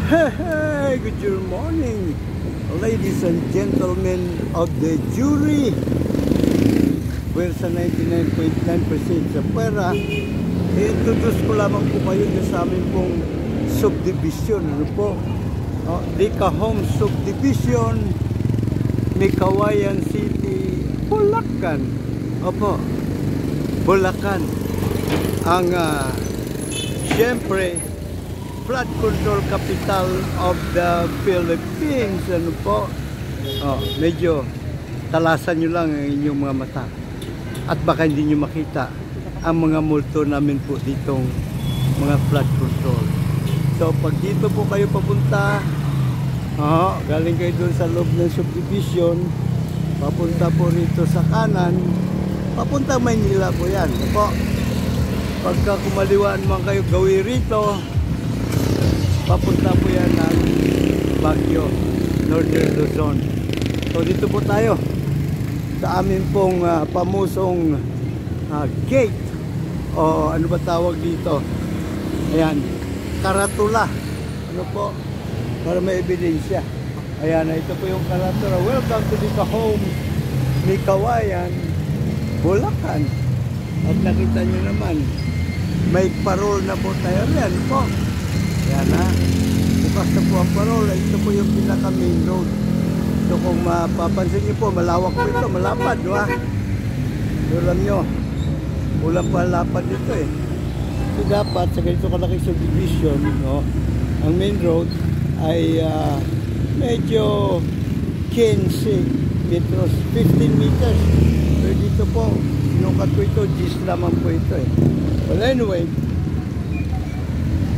Hey, good morning, ladies and gentlemen of the jury. We're sa 99.9% sa pera. I-introduce ko lamang po kayo sa amin pong subdivision. Ano po? Rica Homes Subdivision, Mikawayan City, Bulacan. Opo, Bulacan. Ang siyempre flood control capital of the Philippines. Ano po? Medyo talasan nyo lang ang inyong mga mata at baka hindi nyo makita ang mga multo namin po ditong mga flood control. So pag dito po kayo papunta, galing kayo doon sa loob ng subdivision, papunta po rito sa kanan, papunta Maynila po yan. Po, pagka kumaliwaan man kayo gawi rito, papunta po yan ng Baguio, Northern Luzon. So dito po tayo sa amin pong pamusong gate, o ano ba tawag dito? Ayan, karatula. Ano po? Para may ebidensya. Ayan, ito po yung karatula. Welcome to Rica Homes, Mikawayan, Bulacan. At nakita nyo naman, may parol na po tayo rin po. Yan na, bukas na po ang parola. Ito po yung pinaka main road. So kung mapapansin nyo po, malawak po ito, malapad, no ha? So alam nyo, ulang palapad dito eh. So dapat sa ganito kalaking subdivision, no, ang main road ay medyo 15 meters, 15 meters. Pero dito po, sinukat po ito, gis lamang po ito eh. Well anyway,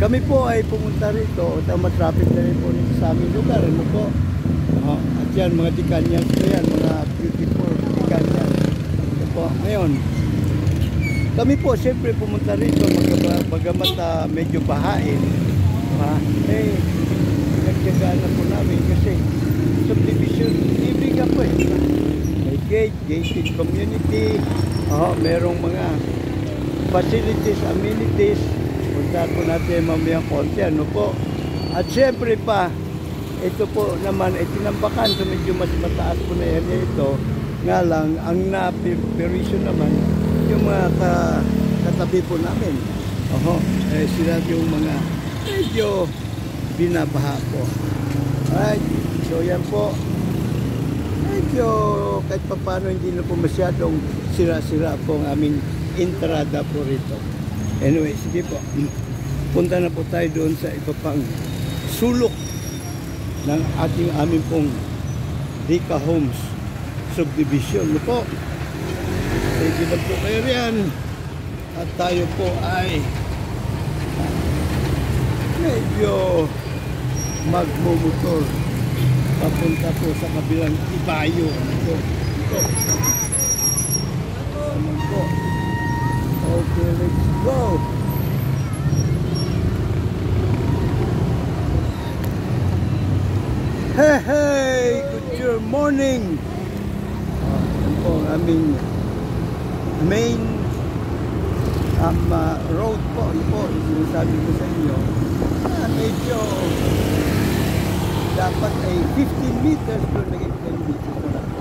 kami po ay pumunta rito, traffic na rin po rito sa aming lugar. Ano po? At yan, mga Dicanyans po yan, mga beautiful Dicanyans. Ano po? Ngayon, kami po siyempre pumunta rito, bagamat medyo bahain. Nagtyagaan na po namin kasi subdivision, libre ka po eh. May gate, gated community, merong mga facilities, amenities. Punta po natin mamaya konti, ano po. At syempre pa, ito po naman ay tinambakan, so medyo mas mataas po na area ito. Nga lang, ang na-permission naman, yung mga katabi po namin. Sila yung mga medyo binabaha po. Alright, so yan po. Medyo kahit pa paano hindi na po masyadong sira-sira po ang aming entrada po rito. Anyway, sige po. Punta na po tayo doon sa iba pang sulok ng aming pong Rica Homes Subdivision. No po? Sige lang po kayo riyan. At tayo po ay medyo magmumotor papunta po sa kabilang Ibayo. Ito. Ano po? Okay, let's go. Hey, good morning. Yan po ang aming main road po. Ano po, sinasabi ko sa inyo. Medyo dapat ay 15 meters pero naging 10 meters na lang po.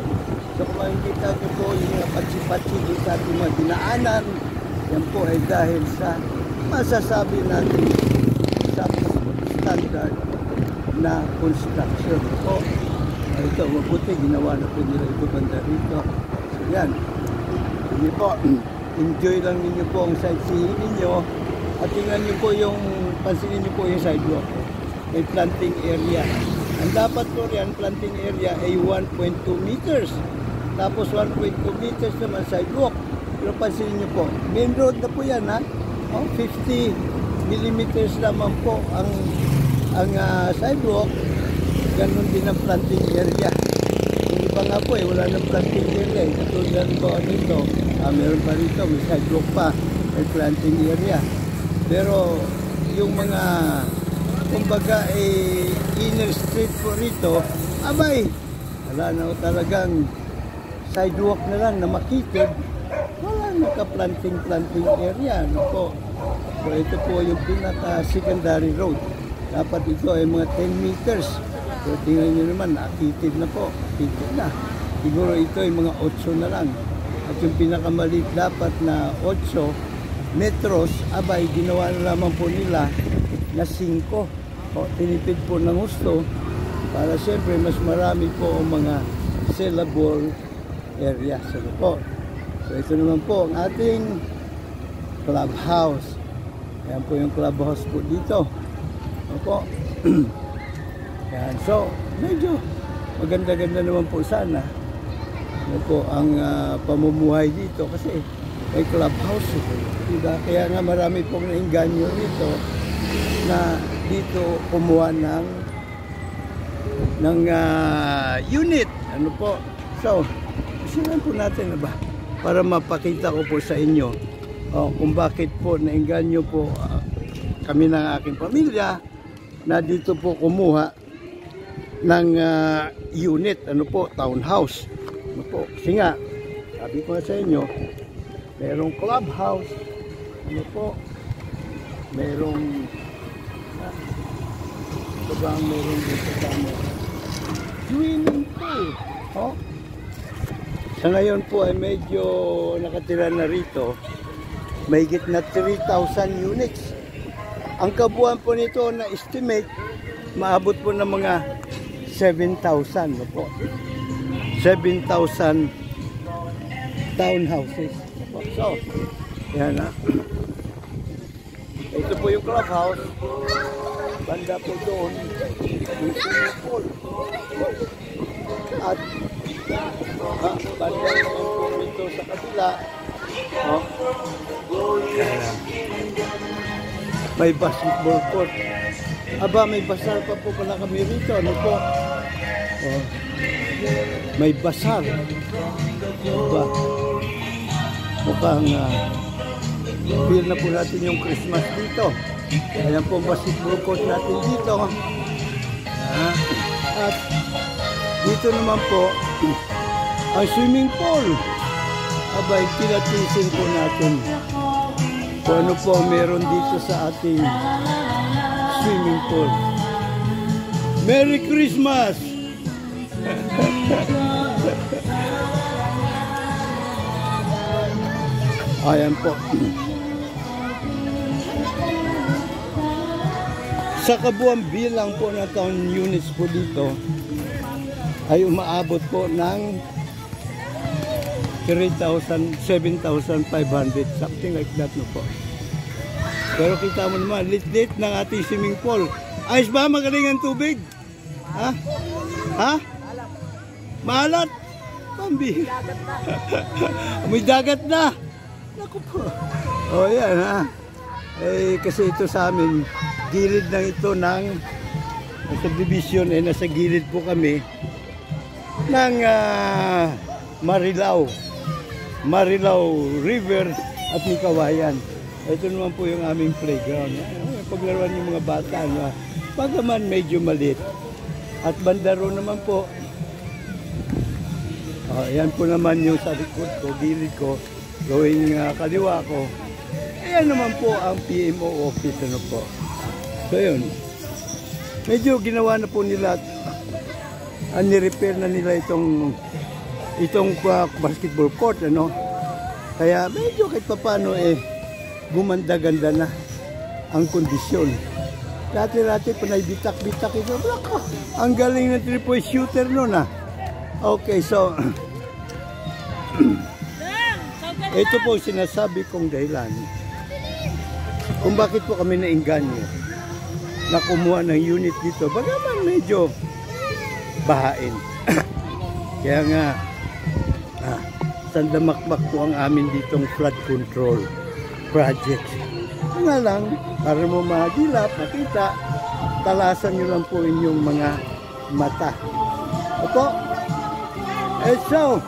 So kung makikita nyo po yung mga patsi-patsi doon sa ating mga dinaanan, yan po ay dahil sa masasabi natin sa standard na construction po. Ito, mabuti, ginawa na po nila ito banda rito. So yan, hindi po, enjoy lang ninyo po ang sightseeing ninyo at tingnan nyo po yung, pansinin nyo po yung sidewalk. May planting area. Ang dapat po yan, planting area ay 1.2 meters. Tapos 1.2 meters naman sidewalk. Pero pansinin nyo po, main road na po yan ha. 50 millimeters naman po ang sidewalk. Ganon din ang planting area. Yung iba nga po wala nang planting area. Katulad po dito, meron pa rito, may sidewalk pa, may planting area. Pero yung mga kumbaga inner street po rito, abay, wala na talagang sidewalk na lang na makitid. Wala naka-planting area. Ano po? So ito po yung pinaka secondary road. Dapat ito ay mga 10 meters. So tingnan nyo naman, nakitid na po. Kitid na. Siguro ito ay mga 8 na lang. At yung pinakamaliit dapat na 8 metros, abay, ginawa na lamang po nila na 5. O, tinipid po ng gusto para siyempre mas marami po ang mga sellable areas. Ano po? So ito naman po ang ating clubhouse. Ayan po yung clubhouse po dito. Ano po? Yan. So, medyo maganda-ganda naman po sana. Ano po ang pamumuhay dito kasi may clubhouse. Diba? Kaya nga marami pong nainganyo dito na dito kumuha ng unit. Ano po? So, isinan po natin na ba? Para mapakita ko po sa inyo kung bakit po nainganyo po kami ng aking pamilya na dito po kumuha ng unit, ano po, townhouse. Ano po? Kasi nga, sabi ko na sa inyo, merong clubhouse, ano po, merong ito ba ang meron dito sa amin? Swimming pool. Oh. Sa ngayon po ay medyo nakatira na rito. Mahigit na 3,000 units. Ang kabuuan po nito na estimate, maabot po ng mga 7,000. No po? 7,000 townhouses. No po? So, yan na. Ito po yung clubhouse. Banda po doon, yung swimming pool. At banda naman po ito sa kabila. May basketball court. Aba, may basar pa po pala kami rito. Ano po? May basar. Aba, mukhang feel na po natin yung Christmas dito. Ayan po basketball court natin dito. At dito naman po ang swimming pool. Abay, pinatisin po natin kung ano po meron dito sa ating swimming pool. Merry Christmas! Ayan po. Sa kabuang bilang po na town units po dito ay umaabot po ng 3,000, 7,500, something like that no po. Pero kita mo naman, lit-lit ng ating swimming pool. Ayos ba? Magaling ang tubig? Ha? Ha? Maalat? Pambi. May dagat na. Naku po. O yan ha. Eh, kasi ito sa amin, gilid lang ito ng subdivision, eh nasa gilid po kami ng Marilao River at Mikawayan. Ito naman po yung aming playground. Paglaruan yung mga bata, pagaman medyo maliit. At bandaro naman po, ayan po naman yung sa likod ko, gilid ko, going kaliwa ko. Ayan naman po ang PMO office, ano po. So yun, medyo ginawa na po nila, ni-repair na nila itong basketball court, ano. Kaya medyo kahit papano gumanda-ganda na ang kondisyon. Dati-dati panay bitak-bitak ito. Ang galing ng 3-point shooter noon Okay, so ito po sinasabi kong dahilan kung bakit po kami nainganyo na kumuha ng unit dito. Bagaman medyo bahain. Kaya nga sandamakmak po ang amin ditong flood control project. Nga lang, para mo mahagilap, makita, talasan nyo lang po inyong mga mata. Opo? So,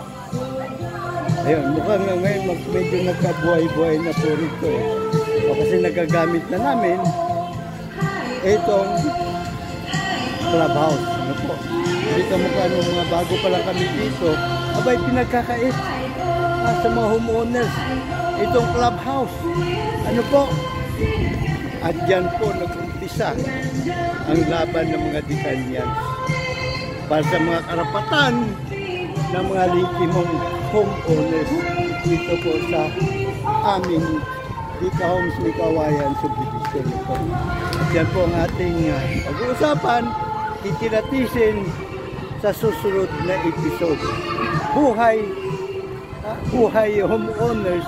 ayun, mukhang ngayon medyo nagkabuhay-buhay na po rito. Kasi nagagamit na namin itong clubhouse. Ano po? Dito mukha nung mga bago pa lang kami dito, abay pinagkakait sa mga homeowners itong clubhouse. Ano po? At dyan po umpisa ang laban ng mga Dicanians para sa mga karapatan ng mga legitimong homeowners dito po sa aming Dica Homes Mikawayan subdivision ito. At yan po ang ating pag-uusapan, titilatisin sa susunod na episode. Buhay homeowners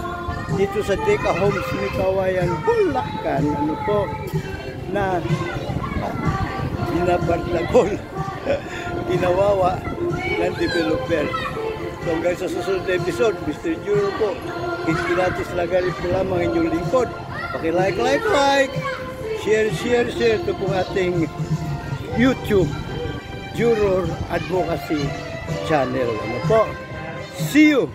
dito sa Dica Homes Mikawayan, Bulacan, ano po, na binabartagol, ginawawa ng developer. So hanggang sa susunod na episode, Mr. Juro po, Kilatis Lagarit po lamang inyong lingkod. Paki-like, share. Ito pong ating YouTube Juror Advocacy Channel. Ano po? See you!